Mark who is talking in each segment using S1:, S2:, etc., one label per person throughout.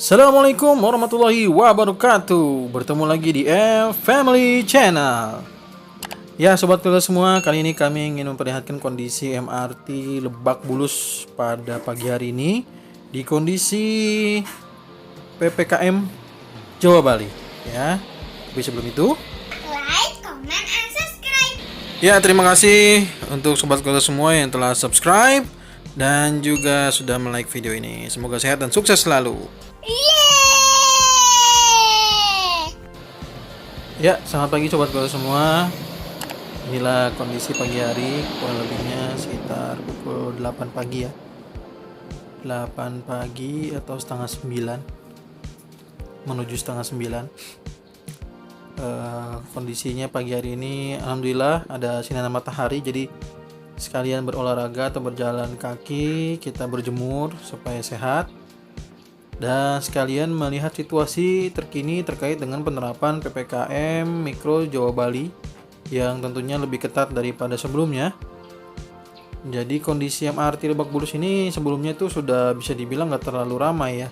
S1: Assalamualaikum warahmatullahi wabarakatuh. Bertemu lagi di Family Channel. Ya sobat kalian semua, kali ini kami ingin memperlihatkan kondisi MRT Lebak Bulus pada pagi hari ini di kondisi PPKM Jawa Bali. Ya, tapi sebelum itu
S2: like, comment, and subscribe.
S1: ya terima kasih untuk sobat kalian semua yang telah subscribe dan juga sudah like video ini. Semoga sehat dan sukses selalu.
S2: Yeay!
S1: Ya, selamat pagi sobat kalian semua. Inilah kondisi pagi hari, kurang lebihnya sekitar pukul 8 pagi ya. 8 pagi atau setengah 9 menuju setengah 9. Kondisinya pagi hari ini alhamdulillah ada sinar matahari, jadi sekalian berolahraga atau berjalan kaki, kita berjemur supaya sehat. Dan sekalian melihat situasi terkini terkait dengan penerapan PPKM Mikro Jawa Bali yang tentunya lebih ketat daripada sebelumnya. Jadi kondisi MRT Lebak Bulus ini sebelumnya itu sudah bisa dibilang nggak terlalu ramai ya.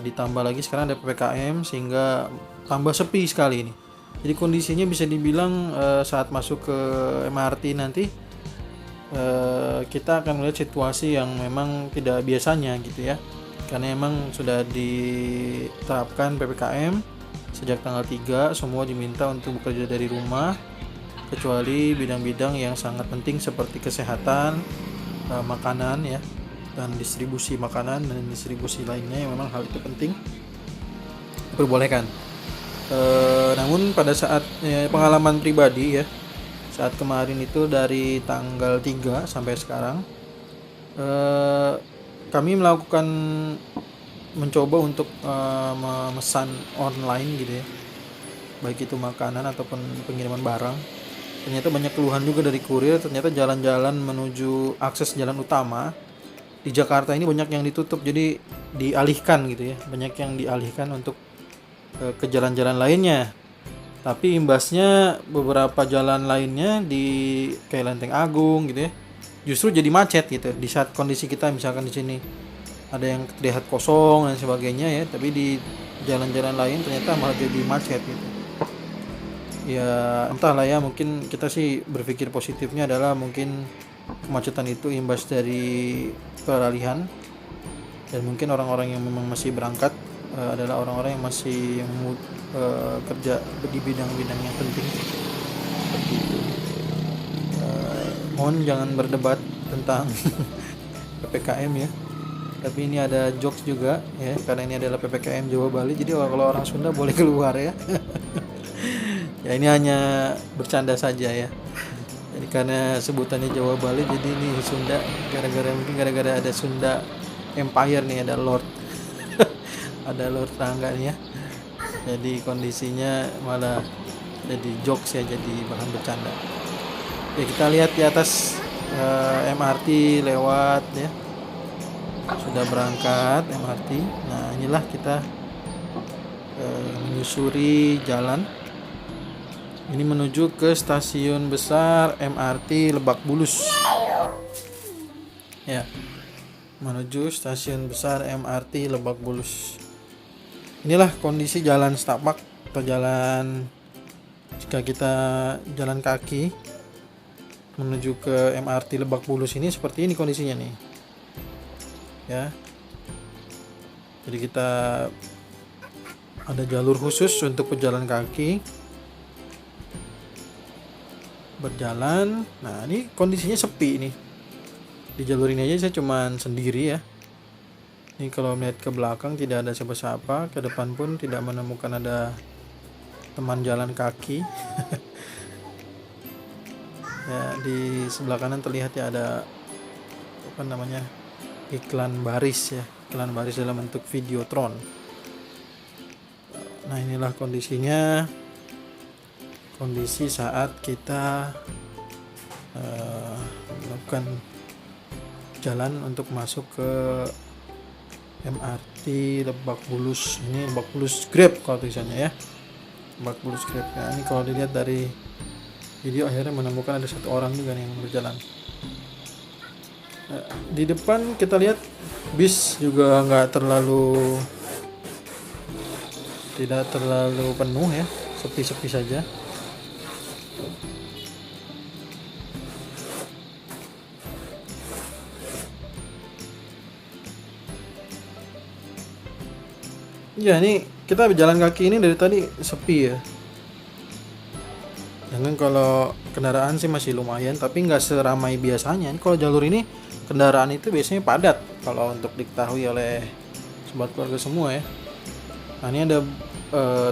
S1: Ditambah lagi sekarang ada PPKM sehingga tambah sepi sekali ini. Jadi kondisinya bisa dibilang saat masuk ke MRT nanti kita akan melihat situasi yang memang tidak biasanya gitu ya. Karena emang sudah diterapkan PPKM sejak tanggal 3, semua diminta untuk bekerja dari rumah kecuali bidang-bidang yang sangat penting seperti kesehatan, makanan ya, dan distribusi makanan dan distribusi lainnya yang memang hal itu penting diperbolehkan. Namun pada saat pengalaman pribadi ya, saat kemarin itu dari tanggal 3 sampai sekarang kami mencoba untuk memesan online gitu ya, baik itu makanan ataupun pengiriman barang. Ternyata banyak keluhan juga dari kurir. Ternyata jalan-jalan menuju akses jalan utama di Jakarta ini banyak yang ditutup, jadi dialihkan gitu ya, banyak yang dialihkan untuk ke jalan-jalan lainnya. Tapi imbasnya beberapa jalan lainnya di kayak Lenteng Agung gitu ya, justru jadi macet gitu. Di saat kondisi kita misalkan di sini ada yang terlihat kosong dan sebagainya ya, tapi di jalan-jalan lain ternyata malah jadi macet gitu. Ya entahlah ya, mungkin kita sih berpikir positifnya adalah mungkin kemacetan itu imbas dari peralihan, dan mungkin orang-orang yang memang masih berangkat adalah orang-orang yang masih kerja di bidang-bidang yang penting seperti itu. Mohon jangan berdebat tentang PPKM ya. Tapi ini ada jokes juga ya, karena ini adalah PPKM Jawa Bali. Jadi kalau orang Sunda boleh keluar ya. Ya ini hanya bercanda saja ya. Jadi karena sebutannya Jawa Bali, jadi ini Sunda gara-gara ada Sunda Empire nih, ada Lord. Ada Lord Rangga nih ya. Jadi kondisinya malah jadi jokes ya, jadi bahan bercanda. Ya, kita lihat di atas MRT lewat ya, sudah berangkat MRT. Nah inilah kita menyusuri jalan ini menuju ke stasiun besar MRT Lebak Bulus ya, menuju stasiun besar MRT Lebak Bulus. Inilah kondisi jalan setapak atau jalan jika kita jalan kaki menuju ke MRT Lebak Bulus ini, seperti ini kondisinya nih ya. Jadi kita ada jalur khusus untuk pejalan kaki berjalan. Nah ini kondisinya sepi nih, di jalur ini aja saya cuman sendiri ya. Ini kalau melihat ke belakang tidak ada siapa-siapa, ke depan pun tidak menemukan ada teman jalan kaki. Ya, di sebelah kanan terlihat ya ada apa namanya, iklan baris ya, iklan baris dalam bentuk videotron. Nah inilah kondisinya, kondisi saat kita melakukan jalan untuk masuk ke MRT Lebak Bulus. Ini Lebak Bulus Grab kalau tulisannya ya, Lebak Bulus Grab ya. Ini kalau dilihat dari video akhirnya menemukan ada satu orang juga nih yang berjalan. Di depan kita lihat bis juga nggak terlalu tidak terlalu penuh ya, sepi-sepi saja. Ya, ini kita jalan kaki ini dari tadi sepi ya. Jangan kalau kendaraan sih masih lumayan, tapi nggak seramai biasanya. Ini kalau jalur ini kendaraan itu biasanya padat kalau untuk diketahui oleh sobat keluarga semua ya. Nah, ini ada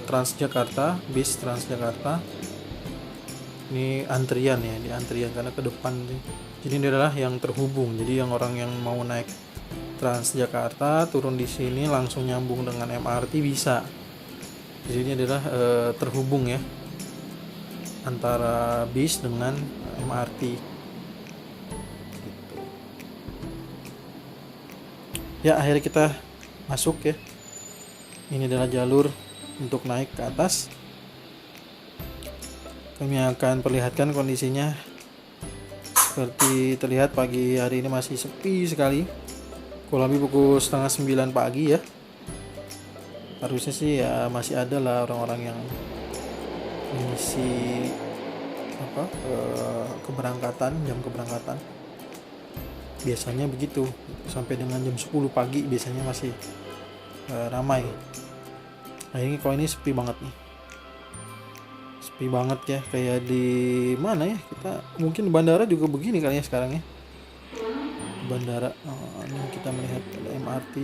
S1: Transjakarta, bis Transjakarta. Ini antrian ya, di antrian karena ke depan nih. Jadi ini adalah yang terhubung. Jadi yang orang yang mau naik Transjakarta turun di sini langsung nyambung dengan MRT bisa. Jadi ini adalah terhubung ya antara bis dengan MRT. Gitu. Ya, akhirnya kita masuk ya. Ini adalah jalur untuk naik ke atas. Kami akan perlihatkan kondisinya. Seperti terlihat pagi hari ini masih sepi sekali. Kurang lebih pukul 8:30 pagi ya. Harusnya sih ya masih ada lah orang-orang yang mengisi keberangkatan, jam keberangkatan. Biasanya begitu, sampai dengan jam 10 pagi biasanya masih ramai. Nah, ini kalau ini sepi banget nih. Sepi banget ya, kayak di mana ya? Kita mungkin di bandara juga begini kali ya sekarang ya. Bandara. Ini kita melihat ada MRT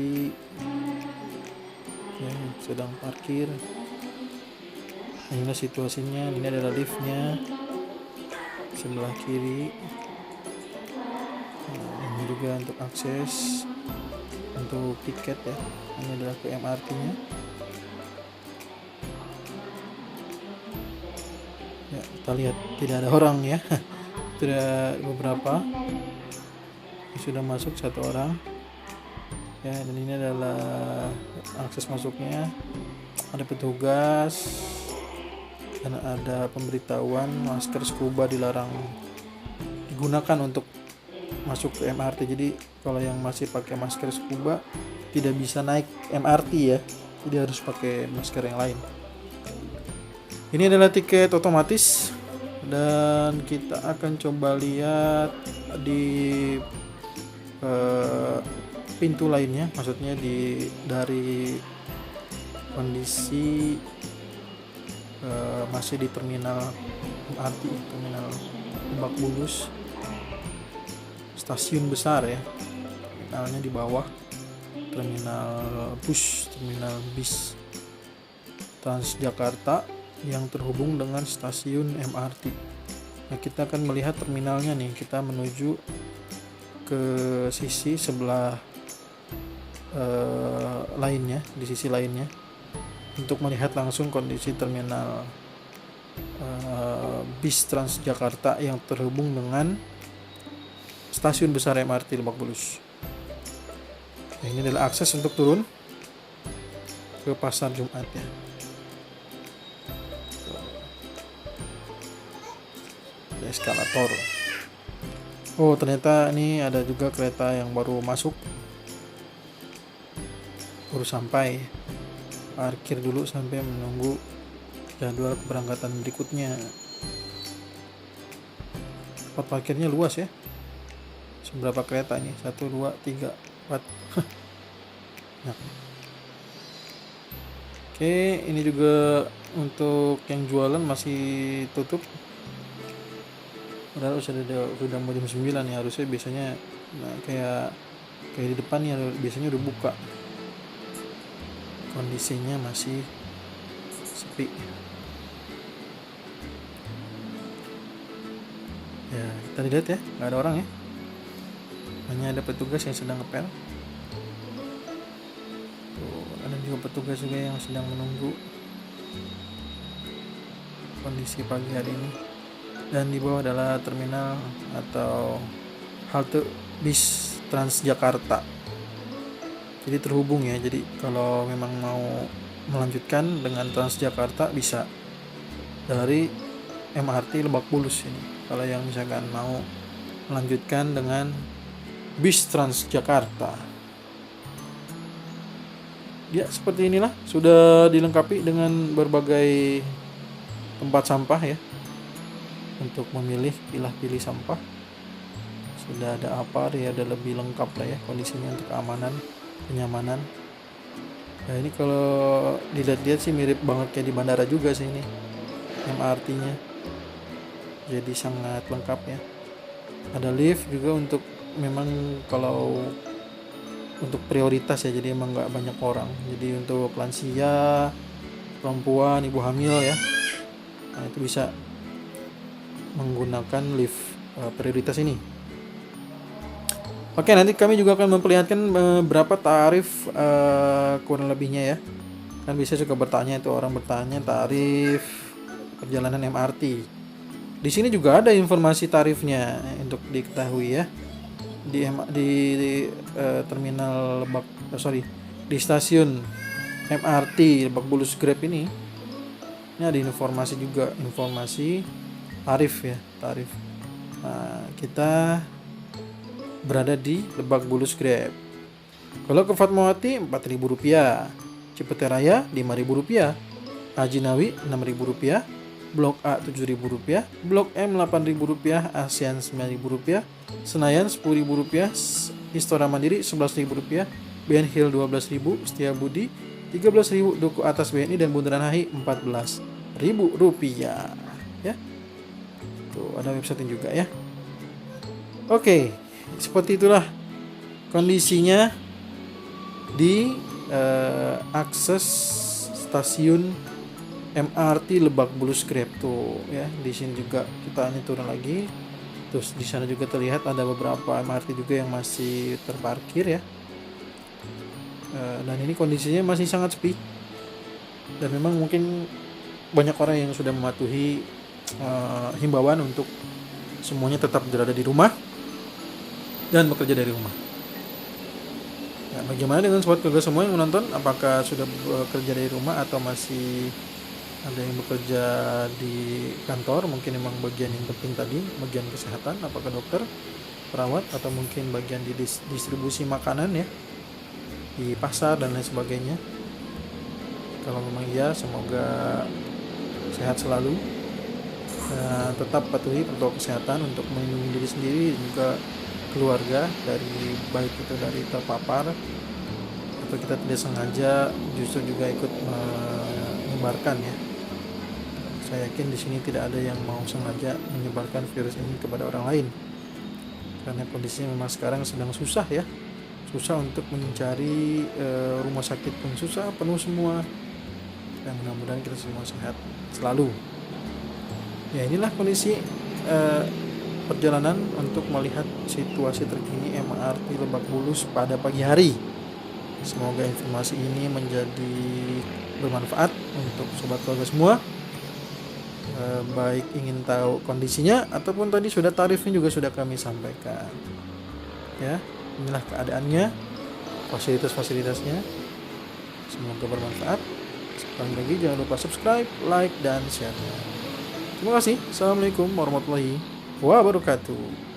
S1: ya, sedang parkir. Inilah situasinya. Ini adalah liftnya sebelah kiri. Ini juga untuk akses untuk tiket ya. Ini adalah ke MRT-nya. Ya, kita lihat tidak ada orang ya. Tidak beberapa. Sudah masuk satu orang ya, dan ini adalah akses masuknya. Ada petugas dan ada pemberitahuan masker scuba dilarang digunakan untuk masuk ke MRT. Jadi kalau yang masih pakai masker scuba tidak bisa naik MRT ya, jadi harus pakai masker yang lain. Ini adalah tiket otomatis dan kita akan coba lihat di pintu lainnya, maksudnya dari kondisi masih di terminal MRT, terminal Lebak Bulus, stasiun besar ya, terminalnya di bawah, terminal bis Transjakarta yang terhubung dengan stasiun MRT. Nah, kita akan melihat terminalnya nih, kita menuju ke sisi sebelah lainnya, di sisi lainnya, untuk melihat langsung kondisi terminal bis Transjakarta yang terhubung dengan stasiun besar MRT Lebak Bulus. Nah, ini adalah akses untuk turun ke Pasar Jumat ya. Ada eskalator. Oh, ternyata ini ada juga kereta yang baru masuk, baru sampai. Parkir dulu sampai menunggu jadwal keberangkatan berikutnya. Tempat parkirnya luas ya. Seberapa kereta ini? 1, 2, 3, 4. Nah. Oke, ini juga untuk yang jualan masih tutup. Padahal sudah mau jam 9 ya, harusnya biasanya kayak di depan ya biasanya udah buka. Kondisinya masih sepi. Ya, kita lihat ya, nggak ada orang ya. Hanya ada petugas yang sedang ngepel. Tuh, ada juga petugas juga yang sedang menunggu. Kondisi pagi hari ini. Dan di bawah adalah terminal atau halte bis Transjakarta. Jadi terhubung ya. Jadi kalau memang mau melanjutkan dengan Transjakarta bisa dari MRT Lebak Bulus ini. Kalau yang misalkan mau melanjutkan dengan bis Transjakarta. Ya, seperti inilah sudah dilengkapi dengan berbagai tempat sampah ya untuk memilih pilih sampah. Sudah ada ada lebih lengkap lah ya kondisinya untuk keamanan, kenyamanan. Nah, ini kalau dilihat-lihat sih mirip banget kayak di bandara juga sih ini MRT-nya. Jadi sangat lengkap ya. Ada lift juga untuk memang kalau untuk prioritas ya, jadi emang nggak banyak orang. Jadi untuk lansia, perempuan, ibu hamil ya, nah itu bisa menggunakan lift prioritas ini. Oke, nanti kami juga akan memperlihatkan berapa tarif kurang lebihnya ya. Kan bisa suka bertanya itu orang bertanya tarif perjalanan MRT. Di sini juga ada informasi tarifnya untuk diketahui ya. Di terminal di stasiun MRT Lebak Bulus Grab ini ada informasi juga, informasi tarif ya, tarif. Nah, kita berada di Lebak Bulus Grab. Kalau ke Fatmawati Rp4.000, Cipete Raya Rp5.000, Haji Nawi Rp6.000, Blok A Rp7.000, Blok M Rp8.000, ASEAN Rp9.000, Senayan Rp10.000, Istora Mandiri Rp11.000, BN Hill Rp12.000, Setiabudi Rp13.000, Duku Atas BNI dan Bundaran HI Rp14.000 ya. Tuh ada website juga ya. Oke, seperti itulah kondisinya di akses stasiun MRT Lebak Bulus Grab tuh ya. Di sini juga kita ini turun lagi. Terus di sana juga terlihat ada beberapa MRT juga yang masih terparkir ya. Dan ini kondisinya masih sangat sepi. Dan memang mungkin banyak orang yang sudah mematuhi himbauan untuk semuanya tetap berada di rumah dan bekerja dari rumah. Nah, bagaimana dengan sobat keluarga semua yang menonton? Apakah sudah bekerja dari rumah atau masih ada yang bekerja di kantor? Mungkin memang bagian yang penting tadi, bagian kesehatan, apakah dokter, perawat, atau mungkin bagian di distribusi makanan ya, di pasar dan lain sebagainya. Kalau memang iya, semoga sehat selalu dan tetap patuhi protokol kesehatan untuk melindungi diri sendiri dan juga keluarga dari baik itu dari terpapar atau kita tidak sengaja justru juga ikut menyebarkan ya. Saya yakin di sini tidak ada yang mau sengaja menyebarkan virus ini kepada orang lain, karena kondisinya memang sekarang sedang susah ya, susah untuk mencari rumah sakit pun susah, penuh semua. Dan mudah-mudahan kita semua sehat selalu. Ya, inilah kondisi perjalanan untuk melihat situasi terkini MRT Lebak Bulus pada pagi hari. Semoga informasi ini menjadi bermanfaat untuk sobat keluarga semua. Baik ingin tahu kondisinya ataupun tadi sudah tarifnya juga sudah kami sampaikan. Ya, inilah keadaannya, fasilitas-fasilitasnya. Semoga bermanfaat. Sekali lagi jangan lupa subscribe, like, dan share. Terima kasih. Assalamualaikum warahmatullahi wabarakatuh.